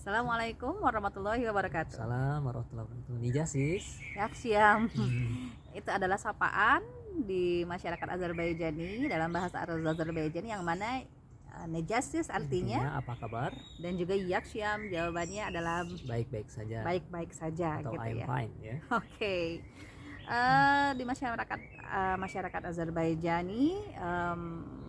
Assalamualaikum warahmatullahi wabarakatuh. Salam warahmatullahi wabarakatuh. Nijasis. Yaksiam. Hmm. Itu adalah sapaan di masyarakat Azerbaijani dalam bahasa Azerbaijani yang mana nejasis artinya Apa kabar? dan juga yaksiam jawabannya adalah Baik-baik saja. baik-baik saja Atau gitu I'm ya. fine ya. Oke. Di masyarakat Azerbaijani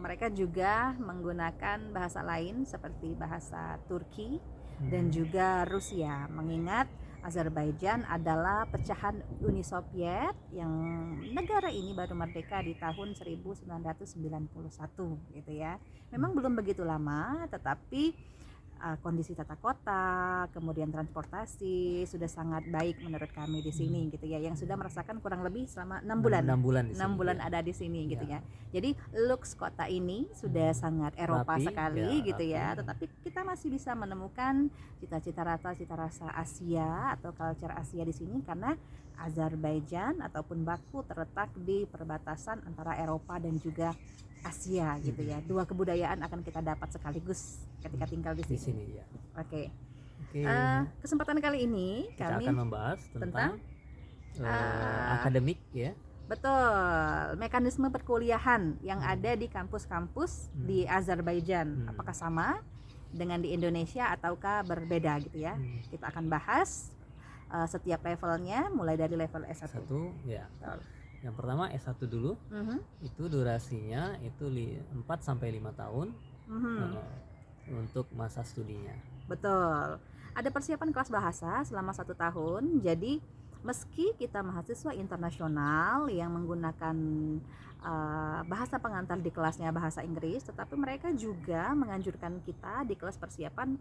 mereka juga menggunakan bahasa lain seperti bahasa Turki dan juga Rusia, mengingat Azerbaijan adalah pecahan Uni Soviet yang negara ini baru merdeka di tahun 1991 gitu ya. Memang belum begitu lama, tetapi kondisi tata kota, kemudian transportasi sudah sangat baik menurut kami di sini gitu ya, yang sudah merasakan kurang lebih selama 6 bulan. 6 bulan ya. ada di sini gitu Ya. ya. Jadi looks kota ini sudah sangat Eropa Rapi, sekali ya, gitu ya, rapi. tetapi kita masih bisa menemukan cita rasa Asia atau culture Asia di sini karena Azerbaijan ataupun Baku terletak di perbatasan antara Eropa dan juga Asia gitu ya. Dua kebudayaan akan kita dapat sekaligus ketika tinggal di sini. Ya. Oke. Oke. Kesempatan kali ini Kita kami akan membahas tentang akademik ya. Betul, mekanisme perkuliahan yang ada di kampus-kampus di Azerbaijan. Apakah sama dengan di Indonesia ataukah berbeda gitu ya. Kita akan bahas setiap levelnya mulai dari level S1. Ya. Yang pertama S1 dulu. Itu durasinya itu 4 sampai 5 tahun untuk masa studinya. Betul. Ada persiapan kelas bahasa selama 1 tahun. Jadi meski kita mahasiswa internasional yang menggunakan bahasa pengantar di kelasnya bahasa Inggris, tetapi mereka juga menganjurkan kita di kelas persiapan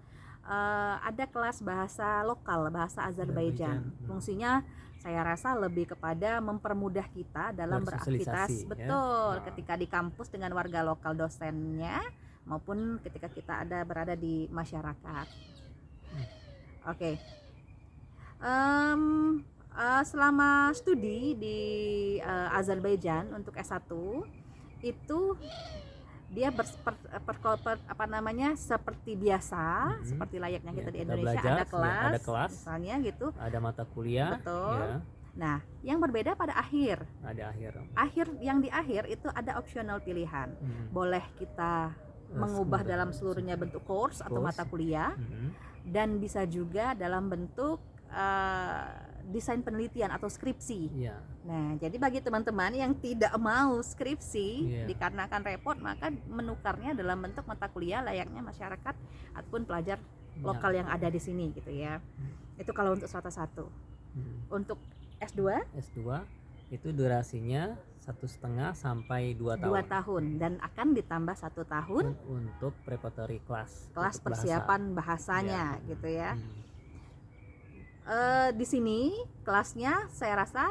ada kelas bahasa lokal, bahasa Azerbaijan. Fungsinya saya rasa lebih kepada mempermudah kita dalam beraktivitas, betul, ketika di kampus dengan warga lokal dosennya maupun ketika kita berada di masyarakat. Oke. Selama studi di Azerbaijan untuk S1 itu dia seperti biasa, seperti layaknya kita di Indonesia, belajar, ada kelas misalnya gitu, ada mata kuliah. Betul. Ya. Nah, yang berbeda pada akhir. Yang di akhir itu ada opsional pilihan. Boleh kita mengubah dalam seluruhnya bentuk course atau mata kuliah, dan bisa juga dalam bentuk desain penelitian atau skripsi. Nah, jadi bagi teman-teman yang tidak mau skripsi dikarenakan repot, maka menukarnya dalam bentuk mata kuliah layaknya masyarakat ataupun pelajar lokal yang ada di sini gitu ya. Itu kalau untuk strata 1. Untuk S2 itu durasinya 1,5 sampai 2 tahun. 2 tahun dan akan ditambah 1 tahun untuk preparatory class persiapan bahasanya gitu ya. Di sini kelasnya saya rasa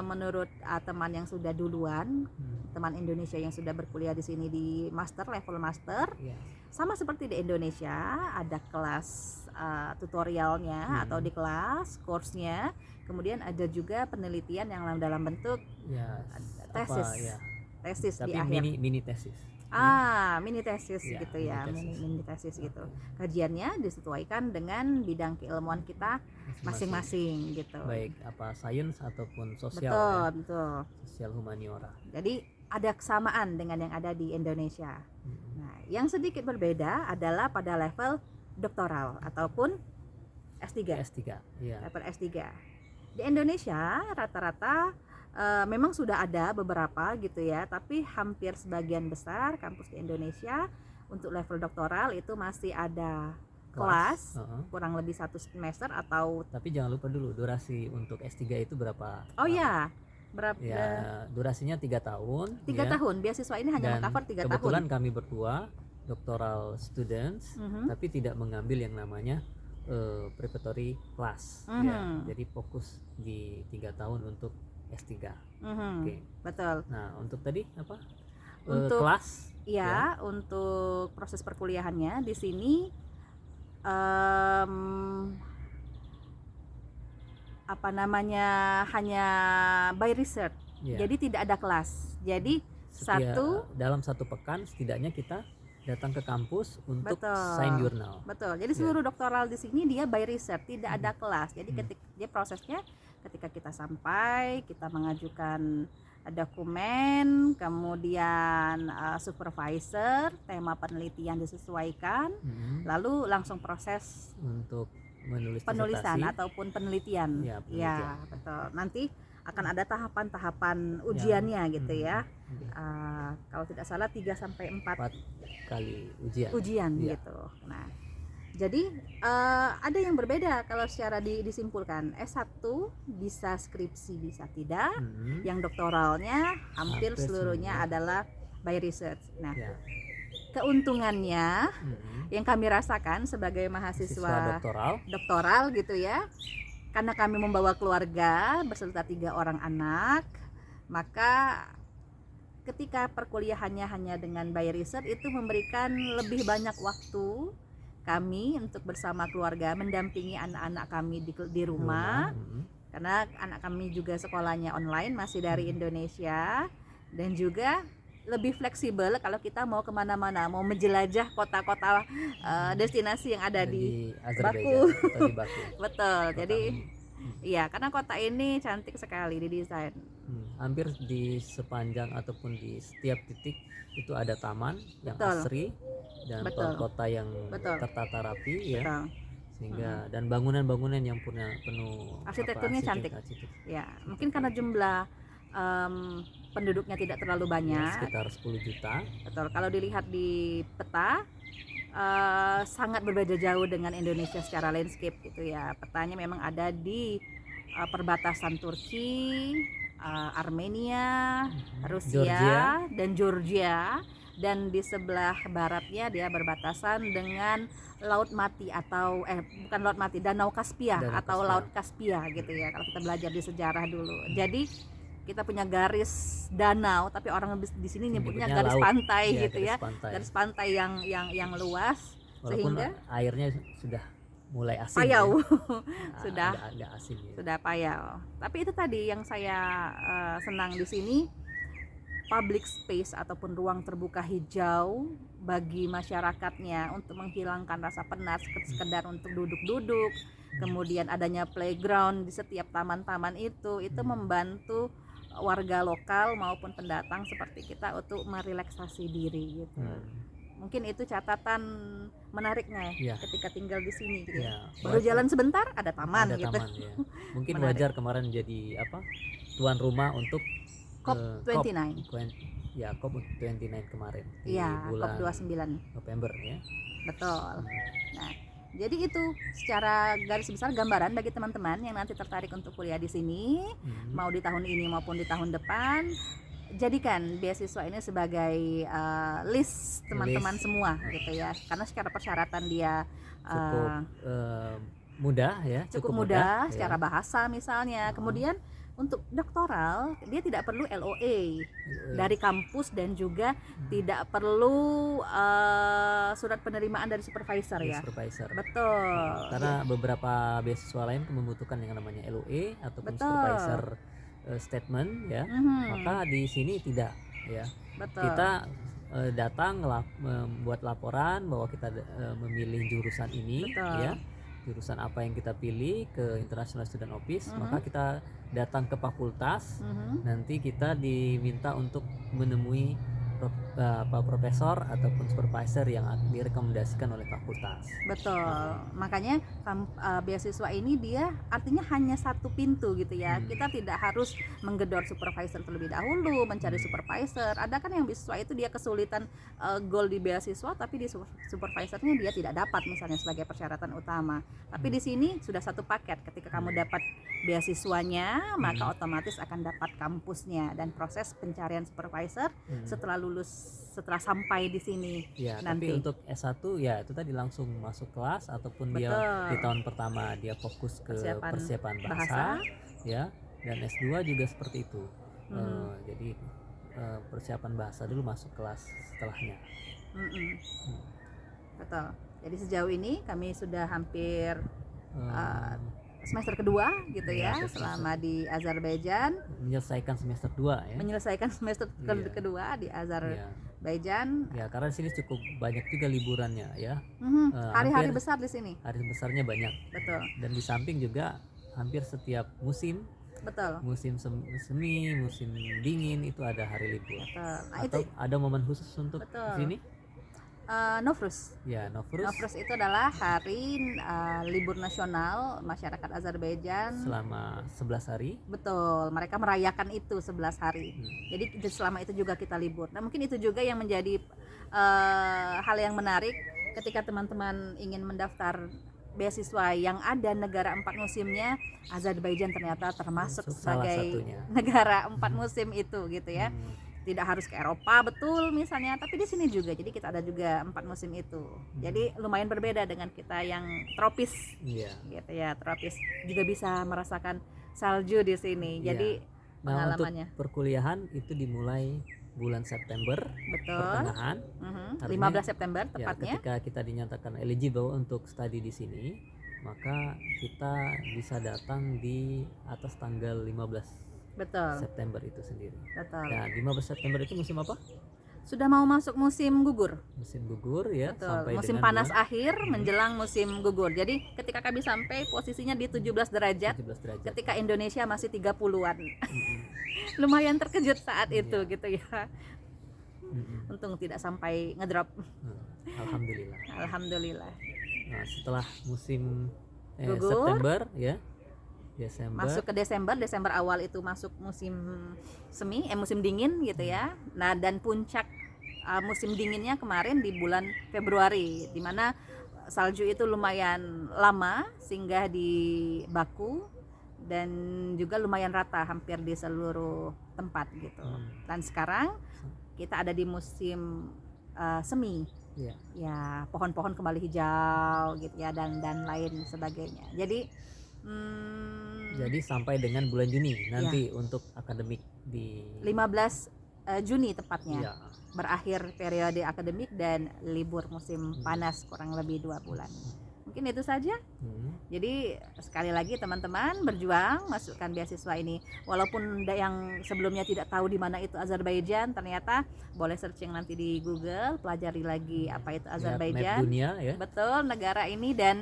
menurut teman yang sudah duluan, teman Indonesia yang sudah berkuliah di sini di level master, sama seperti di Indonesia, ada kelas tutorialnya atau di kelas course-nya, kemudian ada juga penelitian yang dalam bentuk tesis tapi di akhir. mini tesis. Mini tesis gitu ya, mini tesis gitu. Kajiannya disesuaikan dengan bidang keilmuan kita masing-masing gitu. Baik apa sains ataupun sosial. Betul. Sosial humaniora. Jadi ada kesamaan dengan yang ada di Indonesia. Nah, yang sedikit berbeda adalah pada level doktoral ataupun S3. Level S3. Di Indonesia rata-rata memang sudah ada beberapa gitu ya, tapi hampir sebagian besar kampus di Indonesia untuk level doktoral itu masih ada kelas kurang lebih 1 semester atau. Tapi jangan lupa dulu durasi untuk S3 itu berapa? Berapa? Durasinya 3 tahun. 3 tahun. Beasiswa ini hanya meng-cover 3 tahun. Kebetulan kami berdua doctoral students, tapi tidak mengambil yang namanya preparatory class. Jadi fokus di 3 tahun untuk S3. Betul. Nah, untuk tadi apa? Untuk kelas? Untuk proses perkuliahannya di sini hanya by research. Jadi tidak ada kelas. Jadi dalam 1 pekan setidaknya kita datang ke kampus untuk Betul. sign jurnal. Betul. Jadi seluruh doktoral di sini dia by research, tidak ada kelas. Jadi dia prosesnya ketika kita sampai, kita mengajukan dokumen, kemudian supervisor, tema penelitian disesuaikan, lalu langsung proses untuk menulis penulisan disertasi ataupun penelitian. Ya, penelitian. Ya, betul. Nanti akan ada tahapan-tahapan ujiannya gitu ya. Kalau tidak salah 3 sampai 4 kali ujian ya. gitu. Nah, jadi ada yang berbeda kalau secara disimpulkan. S1 bisa skripsi bisa tidak. Yang doktoralnya hampir seluruhnya adalah by research. Nah, keuntungannya yang kami rasakan sebagai mahasiswa doktoral gitu ya, karena kami membawa keluarga beserta 3 orang anak, maka ketika perkuliahannya hanya dengan by research itu memberikan lebih banyak waktu kami untuk bersama keluarga mendampingi anak-anak kami di rumah. Karena anak kami juga sekolahnya online, masih dari Indonesia, dan juga lebih fleksibel kalau kita mau kemana-mana, mau menjelajah kota-kota destinasi yang ada di Baku. Betul. Jadi iya, karena kota ini cantik sekali didesain. Hampir di sepanjang ataupun di setiap titik itu ada taman yang asri dan kota yang tertata rapi ya. Sehingga dan bangunan-bangunan yang penuh arsitekturnya cantik. Ya, mungkin karena jumlah penduduknya tidak terlalu banyak, sekitar 10 juta. Betul. Kalau dilihat di peta sangat berbeda jauh dengan Indonesia secara landscape gitu ya. Petanya memang ada di perbatasan Turki, Armenia, Rusia, dan Georgia, dan di sebelah baratnya dia berbatasan dengan Laut Mati atau bukan Laut Mati, Danau Kaspia atau Laut Kaspia gitu ya kalau kita belajar di sejarah dulu. Jadi kita punya garis danau, tapi orang di sini nyebutnya garis laut, pantai gitu ya, garis pantai yang luas. Walaupun sehingga airnya sudah mulai asin, payau, sudah agak asin ya. Sudah payau. Tapi itu tadi yang saya senang di sini, public space ataupun ruang terbuka hijau bagi masyarakatnya untuk menghilangkan rasa penat, sekedar untuk duduk-duduk. Kemudian adanya playground di setiap taman-taman itu membantu warga lokal maupun pendatang seperti kita untuk merelaksasi diri gitu. Mungkin itu catatan menariknya ya, ketika tinggal di sini gitu. Ya. Baru jalan sebentar ada taman gitu. Taman, ya. Mungkin wajar kemarin jadi tuan rumah untuk COP29. COP29 kemarin di bulan COP29 November ya. Betul. Nah, jadi itu secara garis besar gambaran bagi teman-teman yang nanti tertarik untuk kuliah di sini, mau di tahun ini maupun di tahun depan, jadikan beasiswa ini sebagai list teman-teman semua gitu ya. Karena secara persyaratan dia cukup mudah ya, cukup mudah secara bahasa misalnya. Kemudian untuk doktoral dia tidak perlu LOA dari kampus dan juga tidak perlu surat penerimaan dari supervisor ya. Betul. Karena beberapa beasiswa lain membutuhkan yang namanya LOA ataupun supervisor statement ya. Maka di sini tidak ya. Betul. Kita datang membuat laporan bahwa kita memilih jurusan ini. Betul. Ya. Jurusan apa yang kita pilih ke International Student Office, maka kita datang ke fakultas, nanti kita diminta untuk menemui profesor ataupun supervisor yang direkomendasikan oleh fakultas. Betul. Makanya beasiswa ini dia artinya hanya satu pintu gitu ya. Kita tidak harus menggedor supervisor terlebih dahulu, mencari supervisor. Ada kan yang beasiswa itu dia kesulitan goal di beasiswa, tapi di supervisornya dia tidak dapat misalnya sebagai persyaratan utama. Tapi di sini sudah satu paket. Ketika kamu dapat beasiswanya, maka otomatis akan dapat kampusnya dan proses pencarian supervisor setelah sampai di sini ya, nanti. Tapi untuk S1 ya itu tadi langsung masuk kelas ataupun dia di tahun pertama dia fokus ke persiapan bahasa ya, dan S2 juga seperti itu. Jadi persiapan bahasa dulu, masuk kelas setelahnya. Betul. Jadi sejauh ini kami sudah hampir semester kedua gitu ya, selama di Azerbaijan, menyelesaikan semester 2 ya. Menyelesaikan semester kedua di Azerbaijan. Ya, karena di sini cukup banyak juga liburannya ya. Hari-hari Hampir besar di sini. hari besarnya banyak. Betul. Dan di samping juga hampir setiap musim, Betul. musim semi, musim dingin itu ada hari libur. Betul. Nah, Atau itu ada momen khusus untuk betul. di sini? Nowruz. Ya, Nowruz Nowruz itu adalah hari libur nasional masyarakat Azerbaijan. selama 11 hari. Betul, mereka merayakan itu 11 hari. Jadi selama itu juga kita libur. Nah, mungkin itu juga yang menjadi hal yang menarik ketika teman-teman ingin mendaftar beasiswa yang ada negara 4 musimnya. Azerbaijan ternyata termasuk Salah sebagai satunya. negara 4 musim itu gitu ya. Tidak harus ke Eropa betul misalnya, tapi di sini juga. Jadi kita ada juga 4 musim itu. Jadi lumayan berbeda dengan kita yang tropis. Iya. Gitu ya, tropis. Juga bisa merasakan salju di sini. Jadi Nah, pengalamannya. untuk perkuliahan itu dimulai bulan September, Betul. pertengahan. 15 September Ya, tepatnya. ketika kita dinyatakan eligible untuk studi di sini, maka kita bisa datang di atas tanggal 15 Betul. September itu sendiri. Betul. Nah, 15 September itu musim apa? Sudah mau masuk musim gugur. Musim gugur ya, Betul. sampai Musim dengan panas bulan akhir menjelang musim gugur. Jadi ketika kami sampai posisinya di 17 derajat. 17 derajat. Ketika Indonesia masih 30-an. Lumayan terkejut saat itu gitu ya. Untung tidak sampai ngedrop. Alhamdulillah. Alhamdulillah. Nah, setelah musim Gugur. September ya, Desember. Masuk ke Desember awal itu masuk musim musim dingin gitu ya. Nah, dan puncak musim dinginnya kemarin di bulan Februari, di mana salju itu lumayan lama singgah di Baku dan juga lumayan rata hampir di seluruh tempat gitu. Dan sekarang kita ada di musim semi. Ya. Ya, pohon-pohon kembali hijau gitu ya, dan lain sebagainya. Jadi sampai dengan bulan Juni nanti untuk akademik di 15 Juni tepatnya. Ya. Berakhir periode akademik dan libur musim panas kurang lebih 2 bulan. Mungkin itu saja. Jadi sekali lagi teman-teman berjuang masukkan beasiswa ini. Walaupun yang sebelumnya tidak tahu di mana itu Azerbaijan, ternyata boleh searching nanti di Google, pelajari lagi apa itu Azerbaijan. Map dunia ya. Betul, negara ini dan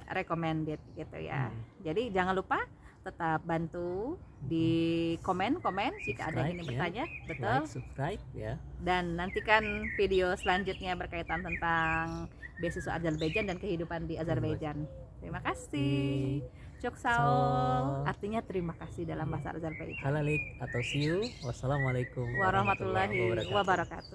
recommended gitu ya. Jadi jangan lupa tetap bantu di komen jika ada yang ingin bertanya. Betul. Like, subscribe ya. Dan nantikan video selanjutnya berkaitan tentang beasiswa Azerbaijan dan kehidupan di Azerbaijan. Terima kasih. Choksao artinya terima kasih dalam bahasa Azerbaijan. Halalik atau see you. Wassalamualaikum Warahmatullahi wabarakatuh.